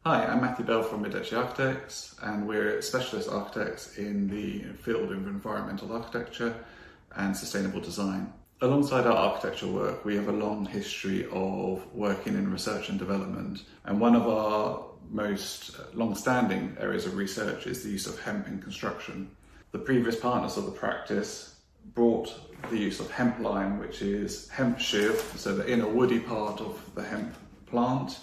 Hi, I'm Matthew Bell from Modece Architects, and we're specialist architects in the field of environmental architecture and sustainable design. Alongside our architecture work, we have a long history of working in research and development, and one of our most long-standing areas of research is the use of hemp in construction. The previous partners of the practice brought the use of hemp lime, which is hemp shiv, so the inner woody part of the hemp plant,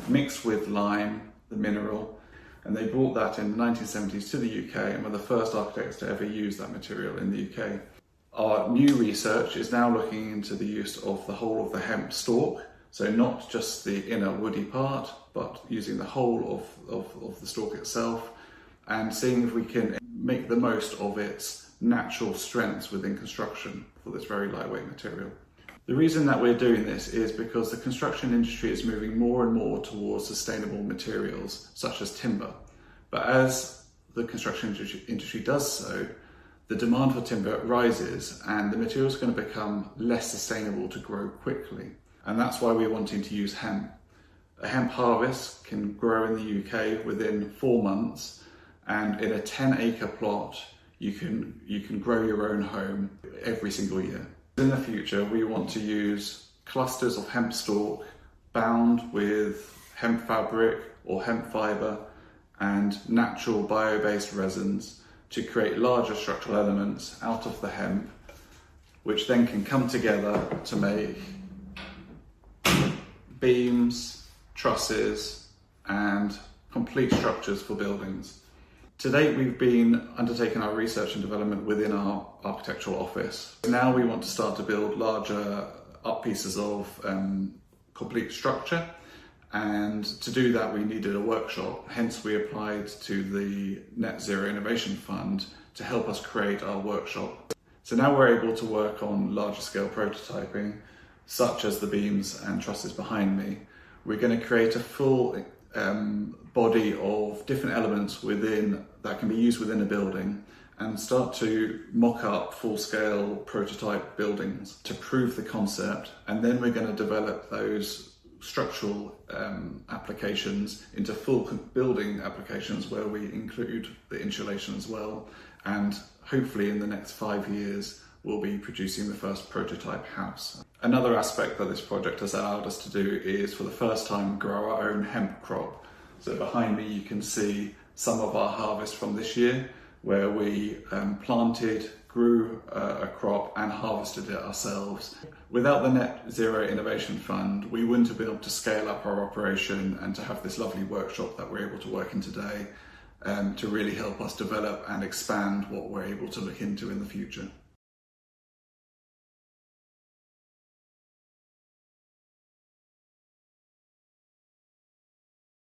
mixed with lime, the mineral, and they brought that in the 1970s to the UK and were the first architects to ever use that material in the UK. Our new research is now looking into the use of the whole of the hemp stalk, so not just the inner woody part, but using the whole of the stalk itself, and seeing if we can make the most of its natural strengths within construction for this very lightweight material. The reason that we're doing this is because the construction industry is moving more and more towards sustainable materials, such as timber. But as the construction industry does so, the demand for timber rises and the material is going to become less sustainable to grow quickly. And that's why we're wanting to use hemp. A hemp harvest can grow in the UK within 4 months, and in a 10-acre plot, you can grow your own home every single year. In the future, we want to use clusters of hemp stalk bound with hemp fabric or hemp fibre and natural bio-based resins to create larger structural elements out of the hemp, which then can come together to make beams, trusses, and complete structures for buildings. To date, we've been undertaking our research and development within our architectural office. Now we want to start to build larger up pieces of complete structure, and to do that we needed a workshop. Hence we applied to the Net Zero Innovation Fund to help us create our workshop. So now we're able to work on larger scale prototyping, such as the beams and trusses behind me. We're going to create a full body of different elements that can be used within a building and start to mock up full-scale prototype buildings to prove the concept, and then we're going to develop those structural applications into full building applications where we include the insulation as well, and hopefully in the next 5 years we'll be producing the first prototype house. Another aspect that this project has allowed us to do is for the first time grow our own hemp crop. So behind me you can see some of our harvest from this year, where we planted, grew a crop and harvested it ourselves. Without the Net Zero Innovation Fund, we wouldn't have been able to scale up our operation and to have this lovely workshop that we're able to work in today, to really help us develop and expand what we're able to look into in the future.